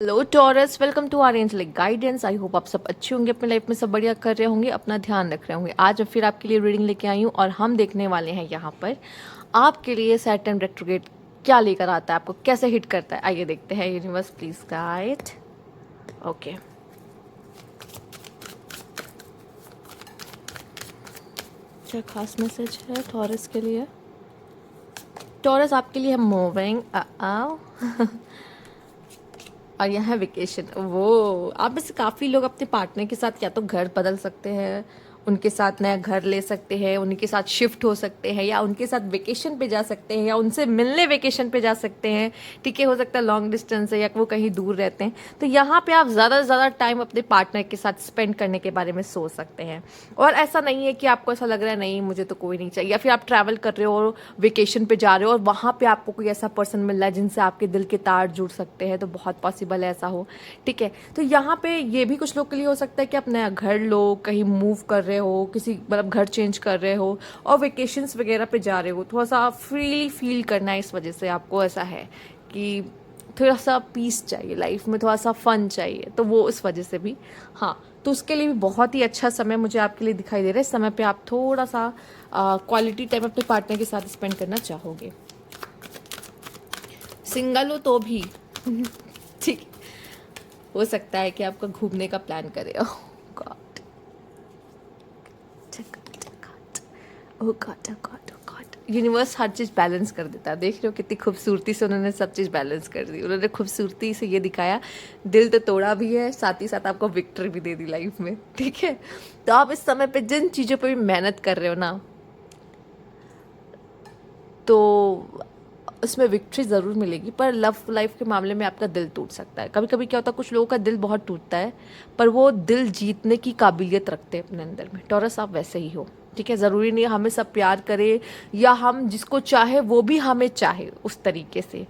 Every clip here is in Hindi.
Hello Taurus, welcome to our angelic guidance. I hope आप सब अच्छे होंगे, अपनी लाइफ में सब बढ़िया कर रहे होंगे, अपना ध्यान रख रहे होंगे। आज मैं फिर आपके लिए रीडिंग लेके आई हूँ और हम देखने वाले हैं यहाँ पर आपके लिए सैटर्न रेट्रोग्रेड क्या लेकर आता है, आपको कैसे हिट करता है। आइए देखते हैं। Universe please guide. ओके, क्या खास मैसेज है टॉरस के लिए? टॉरस आपके लिए मूविंग और यहाँ है वेकेशन। वो आप में से काफ़ी लोग अपने पार्टनर के साथ या तो घर बदल सकते हैं, उनके साथ नया घर ले सकते हैं, उनके साथ शिफ्ट हो सकते हैं, या उनके साथ वेकेशन पे जा सकते हैं, या उनसे मिलने वेकेशन पे जा सकते हैं। ठीक है, हो सकता है लॉन्ग डिस्टेंस है या वो कहीं दूर रहते हैं। तो यहाँ पे आप ज़्यादा से ज़्यादा टाइम अपने पार्टनर के साथ स्पेंड करने के बारे में सोच सकते हैं। और ऐसा नहीं है कि आपको ऐसा लग रहा है नहीं मुझे तो कोई नहीं चाहिए, या फिर आप ट्रैवल कर रहे हो, वेकेशन पे जा रहे हो और वहाँ पे आपको कोई ऐसा पर्सन मिल रहा है जिनसे आपके दिल के तार जुड़ सकते हैं, तो बहुत पॉसिबल है ऐसा हो। ठीक है, तो यहाँ पे ये भी कुछ लोग के लिए हो सकता है कि आप नया घर लो, कहीं मूव कर रहे हो, किसी मतलब घर चेंज कर रहे हो और वेकेशंस वगैरह पे जा रहे हो, थोड़ा सा फ्रीली फील करना है। इस वजह से आपको ऐसा है कि थोड़ा सा पीस चाहिए लाइफ में, थोड़ा सा फन चाहिए, तो वो इस वजह से भी। हाँ, तो उसके लिए भी बहुत ही अच्छा समय मुझे आपके लिए दिखाई दे रहा है। इस समय पे आप थोड़ा सा क्वालिटी टाइम अपने पार्टनर के साथ स्पेंड करना चाहोगे। सिंगल हो तो भी ठीक, हो सकता है कि आपका घूमने का प्लान करे। ओह गॉड, ओह गॉड, ओह गॉड, ओह गॉड। यूनिवर्स हर चीज़ बैलेंस कर देता है। देख रहे हो कितनी खूबसूरती से उन्होंने सब चीज़ बैलेंस कर दी। उन्होंने खूबसूरती से ये दिखाया, दिल तो तोड़ा भी है, साथ ही साथ आपको विक्ट्री भी दे दी लाइफ में। ठीक है, तो आप इस समय पे जिन चीज़ों पे भी मेहनत कर रहे हो ना, तो उसमें विक्ट्री ज़रूर मिलेगी। पर लव लाइफ के मामले में आपका दिल टूट सकता है। कभी कभी क्या होता है, कुछ लोगों का दिल बहुत टूटता है पर वो दिल जीतने की काबिलियत रखते हैं अपने अंदर में। टॉरस आप वैसे ही हो। ठीक है, ज़रूरी नहीं है हमें सब प्यार करे या हम जिसको चाहे वो भी हमें चाहे उस तरीके से,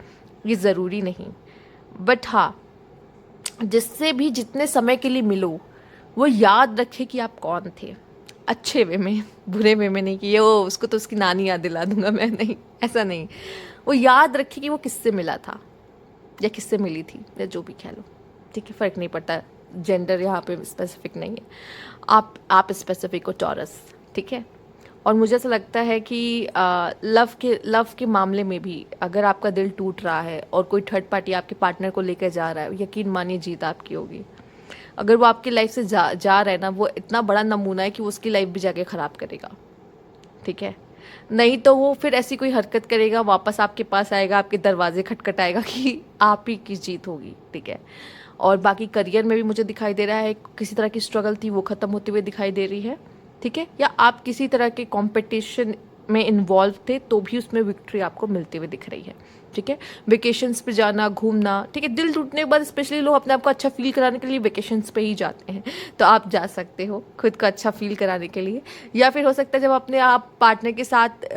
ये ज़रूरी नहीं। बट हाँ, जिससे भी जितने समय के लिए मिलो वो याद रखे कि आप कौन थे। अच्छे वे में, बुरे वे में नहीं कि ये वो उसको तो उसकी नानी याद दिला दूंगा मैं, नहीं, ऐसा नहीं। वो याद रखे कि वो किससे मिला था या किससे मिली थी, या जो भी कह लो। ठीक है, फ़र्क नहीं पड़ता, जेंडर यहाँ पे स्पेसिफिक नहीं है। आप स्पेसिफिक हो टॉरस। ठीक है, और मुझे ऐसा लगता है कि लव के मामले में भी अगर आपका दिल टूट रहा है और कोई थर्ड पार्टी आपके पार्टनर को लेकर जा रहा है, यकीन मानिए जीत आपकी होगी। अगर वो आपकी लाइफ से जा रहा है ना, वो इतना बड़ा नमूना है कि वो उसकी लाइफ भी जाके ख़राब करेगा। ठीक है, नहीं तो वो फिर ऐसी कोई हरकत करेगा, वापस आपके पास आएगा, आपके दरवाजे खटखटाएगा कि आप ही की जीत होगी। ठीक है, और बाकी करियर में भी मुझे दिखाई दे रहा है किसी तरह की स्ट्रगल थी वो ख़त्म होती हुई दिखाई दे रही है। ठीक है, या आप किसी तरह के कंपटीशन में इन्वॉल्व थे तो भी उसमें विक्ट्री आपको मिलती हुई दिख रही है। ठीक है, वेकेशंस पे जाना, घूमना। ठीक है, दिल टूटने के बाद स्पेशली लोग अपने आप को अच्छा फील कराने के लिए वेकेशंस पे ही जाते हैं, तो आप जा सकते हो खुद को अच्छा फील कराने के लिए। या फिर हो सकता है जब अपने आप पार्टनर के साथ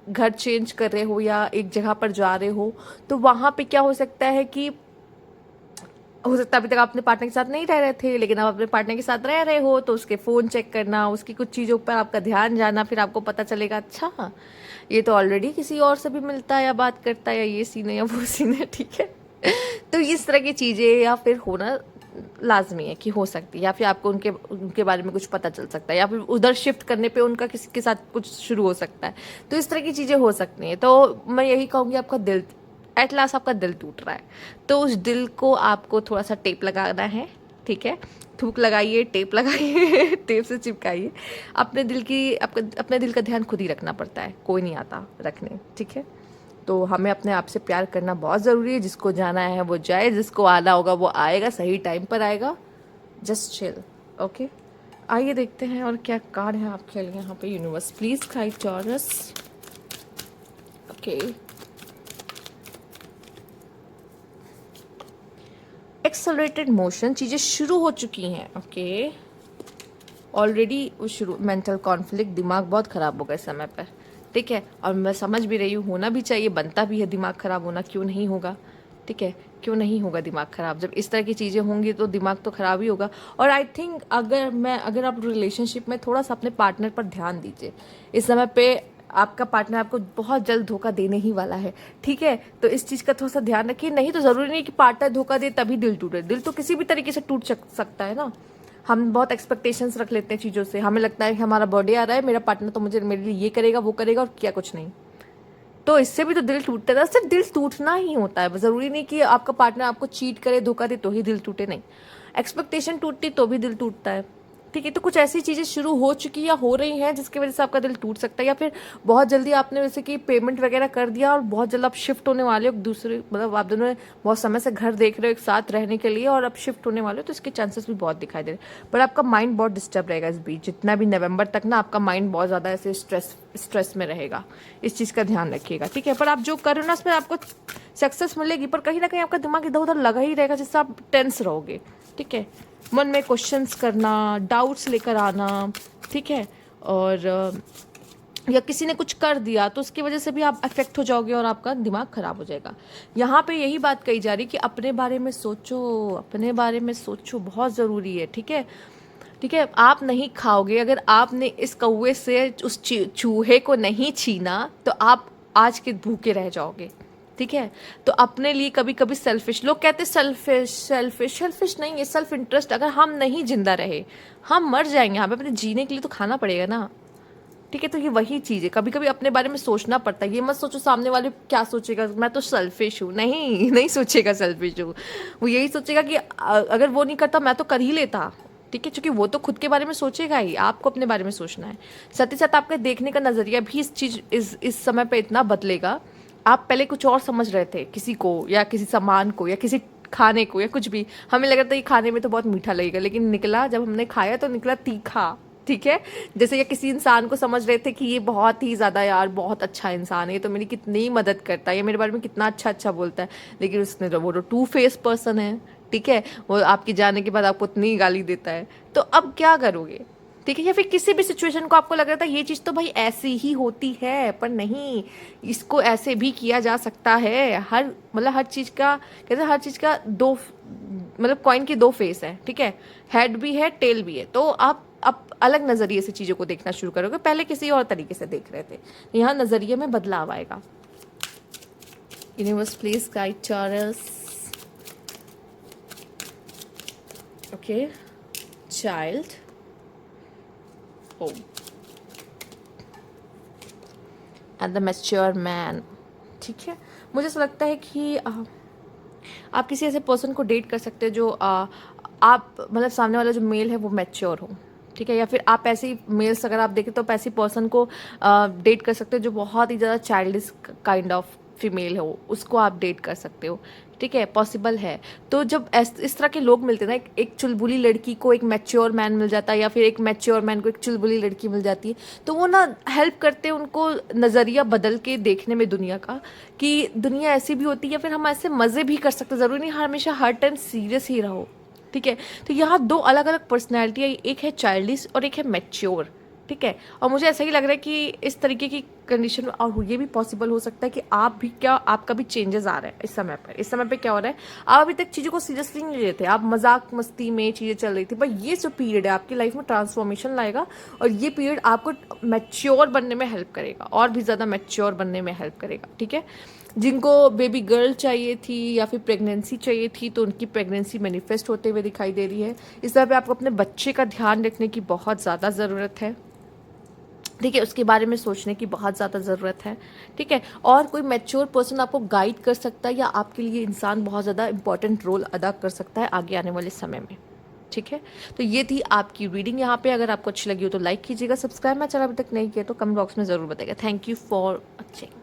घर चेंज कर रहे हो या एक जगह पर जा रहे हो, तो वहाँ पे क्या हो सकता है कि हो सकता है अभी तक आप अपने पार्टनर के साथ नहीं रह रहे थे, लेकिन अब अपने पार्टनर के साथ रह रहे हो, तो उसके फ़ोन चेक करना, उसकी कुछ चीज़ों पर आपका ध्यान जाना, फिर आपको पता चलेगा अच्छा ये तो ऑलरेडी किसी और से भी मिलता है या बात करता है, या ये सीन है या वो सीन है। ठीक है, तो इस तरह की चीज़ें या फिर होना लाजमी है कि हो सकती है, या फिर आपको उनके उनके बारे में कुछ पता चल सकता है, या फिर उधर शिफ्ट करने पे उनका किसी के साथ कुछ शुरू हो सकता है। तो इस तरह की चीज़ें हो सकती हैं। तो मैं यही कहूँगी, आपका दिल एट लास्ट आपका दिल टूट रहा है, तो उस दिल को आपको थोड़ा सा टेप लगाना है। ठीक है, थूक लगाइए, टेप लगाइए टेप से चिपकाइए। अपने दिल की आपका अपने दिल का ध्यान खुद ही रखना पड़ता है, कोई नहीं आता रखने। ठीक है, तो हमें अपने आप से प्यार करना बहुत ज़रूरी है। जिसको जाना है वो जाए, जिसको आना होगा वो आएगा, सही टाइम पर आएगा। Just chill. ओके, आइए देखते हैं और क्या कार्ड है आपके लिए यहाँ पे। Universe please guide taurus. Okay, accelerated motion, चीज़ें शुरू हो चुकी हैं। ओके, ऑलरेडी वो शुरू, मेंटल कॉन्फ्लिक्ट, दिमाग बहुत ख़राब होगा इस समय पर। ठीक है, और मैं समझ भी रही हूँ, होना भी चाहिए, बनता भी है दिमाग ख़राब होना, क्यों नहीं होगा। ठीक है, क्यों नहीं होगा दिमाग ख़राब, जब इस तरह की चीज़ें होंगी तो दिमाग तो ख़राब ही होगा। और आई थिंक अगर आप रिलेशनशिप में थोड़ा सा अपने पार्टनर पर ध्यान दीजिए इस समय पे। आपका पार्टनर आपको बहुत जल्द धोखा देने ही वाला है, ठीक है। तो इस चीज़ का थोड़ा सा ध्यान रखिए। नहीं तो ज़रूरी नहीं कि पार्टनर धोखा दे तभी दिल टूटे, दिल तो किसी भी तरीके से टूट सकता है ना। हम बहुत एक्सपेक्टेशंस रख लेते हैं चीज़ों से, हमें लगता है कि हमारा बर्थडे आ रहा है, मेरा पार्टनर तो मुझे मेरे लिए ये करेगा वो करेगा, और किया कुछ नहीं, तो इससे भी तो दिल टूटता है। सिर्फ दिल टूटना ही होता है, ज़रूरी नहीं कि आपका पार्टनर आपको चीट करे धोखा दे तो ही दिल टूटे, नहीं, एक्सपेक्टेशन टूटती तो भी दिल टूटता है, ठीक है। तो कुछ ऐसी चीज़ें शुरू हो चुकी या हो रही हैं जिसकी वजह से आपका दिल टूट सकता है, या फिर बहुत जल्दी आपने वैसे कि पेमेंट वगैरह कर दिया और बहुत जल्द आप शिफ्ट होने वाले हो दूसरे, मतलब आप दोनों ने बहुत समय से घर देख रहे हो एक साथ रहने के लिए और अब शिफ्ट होने वाले हो, तो इसके चांसेस भी बहुत दिखाई दे रहे हैं। पर आपका माइंड बहुत डिस्टर्ब रहेगा इस बीच, जितना भी नवंबर तक ना आपका माइंड बहुत ज़्यादा ऐसे स्ट्रेस में रहेगा, इस चीज़ का ध्यान रखिएगा, ठीक है। पर आप जो कर रहे हो ना उसमें आपको सक्सेस मिलेगी, पर कहीं ना कहीं आपका दिमाग इधर उधर लगा ही रहेगा, जिससे आप टेंस रहोगे, ठीक है। मन में क्वेश्चंस करना, डाउट्स लेकर आना, ठीक है। और या किसी ने कुछ कर दिया तो उसकी वजह से भी आप अफेक्ट हो जाओगे और आपका दिमाग खराब हो जाएगा। यहाँ पे यही बात कही जा रही कि अपने बारे में सोचो, अपने बारे में सोचो, बहुत ज़रूरी है, ठीक है, ठीक है। आप नहीं खाओगे, अगर आपने इस कौवे से उस चूहे को नहीं छीना तो आप आज के भूखे रह जाओगे, ठीक है। तो अपने लिए कभी कभी सेल्फिश, लोग कहते हैं सेल्फिश नहीं, ये सेल्फ इंटरेस्ट। अगर हम नहीं जिंदा रहे, हम मर जाएंगे, हमें अपने जीने के लिए तो खाना पड़ेगा ना, ठीक है। तो ये वही चीज़ है, कभी कभी अपने बारे में सोचना पड़ता है। ये मत सोचो सामने वाले क्या सोचेगा, मैं तो सेल्फिश हूँ, नहीं, नहीं सोचेगा सेल्फिश हूँ, वो यही सोचेगा कि अगर वो नहीं करता मैं तो कर ही लेता, ठीक है। क्योंकि वो तो खुद के बारे में सोचेगा ही, आपको अपने बारे में सोचना है। साथ ही साथ आपका देखने का नज़रिया भी इस समय पे इतना बदलेगा। आप पहले कुछ और समझ रहे थे किसी को या किसी सामान को या किसी खाने को या कुछ भी, हमें लग रहा था ये खाने में तो बहुत मीठा लगेगा, लेकिन निकला जब हमने खाया तो निकला तीखा, ठीक है। जैसे या किसी इंसान को समझ रहे थे कि ये बहुत ही ज़्यादा यार बहुत अच्छा इंसान है, ये तो मेरी कितनी मदद करता है, ये मेरे बारे में कितना अच्छा अच्छा बोलता है, लेकिन उसने वो तो टू फेस पर्सन है, ठीक है। वो आपके जाने के बाद आपको इतनी गाली देता है, तो अब क्या करोगे, ठीक है। या फिर किसी भी सिचुएशन को आपको लग रहा था ये चीज़ तो भाई ऐसी ही होती है, पर नहीं, इसको ऐसे भी किया जा सकता है। हर चीज़ का कहते हैं, हर चीज़ का दो, मतलब कॉइन के दो फेस है, ठीक है, हेड भी है टेल भी है। तो आप अलग नज़रिए से चीज़ों को देखना शुरू करोगे, पहले किसी और तरीके से देख रहे थे, यहाँ नज़रिए में बदलाव आएगा। Universe please guide taurus, okay, child, and the mature man, ठीक है। मुझे ऐसा लगता है कि आप किसी ऐसे पर्सन को डेट कर सकते हैं जो आप मतलब सामने वाला जो मेल है वो मैच्योर हो, ठीक है। या फिर आप ऐसे ही मेल्स अगर आप देखें तो ऐसी पर्सन को डेट कर सकते हो जो बहुत ही ज़्यादा चाइल्डिश काइंड ऑफ फीमेल हो, उसको आप डेट कर सकते हो, ठीक है, पॉसिबल है। तो जब इस तरह के लोग मिलते हैं ना, एक चुलबुली लड़की को एक मैच्योर मैन मिल जाता है, या फिर एक मैच्योर मैन को एक चुलबुली लड़की मिल जाती है, तो वो ना हेल्प करते हैं उनको नज़रिया बदल के देखने में दुनिया का, कि दुनिया ऐसी भी होती है, या फिर हम ऐसे मज़े भी कर सकते हैं, ज़रूरी नहीं हमेशा हर टाइम सीरियस ही रहो, ठीक है। तो यहाँ दो अलग अलग पर्सनैलिटी है, एक है चाइल्डिश और एक है मैच्योर, ठीक है। और मुझे ऐसा ही लग रहा है कि इस तरीके की कंडीशन में, और ये भी पॉसिबल हो सकता है कि आपका भी चेंजेस आ रहा है इस समय पे क्या हो रहा है, आप अभी तक चीज़ों को सीरियसली नहीं लेते, आप मजाक मस्ती में चीज़ें चल रही थी, पर ये जो पीरियड है आपकी लाइफ में ट्रांसफॉर्मेशन लाएगा, और ये पीरियड आपको मैच्योर बनने में हेल्प करेगा, और भी ज़्यादा मैच्योर बनने में हेल्प करेगा, ठीक है। जिनको बेबी गर्ल चाहिए थी या फिर प्रेगनेंसी चाहिए थी, तो उनकी प्रेगनेंसी मैनिफेस्ट होते हुए दिखाई दे रही है। इस तरह पे आपको अपने बच्चे का ध्यान रखने की बहुत ज़्यादा ज़रूरत है, ठीक है, उसके बारे में सोचने की बहुत ज़्यादा ज़रूरत है, ठीक है। और कोई मैच्योर पर्सन आपको गाइड कर सकता है, या आपके लिए इंसान बहुत ज़्यादा इंपॉर्टेंट रोल अदा कर सकता है आगे आने वाले समय में, ठीक है। तो ये थी आपकी रीडिंग यहाँ पे। अगर आपको अच्छी लगी हो तो लाइक कीजिएगा, सब्सक्राइब मेरा चैनल अभी तक नहीं किया तो कमेंट बॉक्स में ज़रूर बताइएगा। Thank you for watching.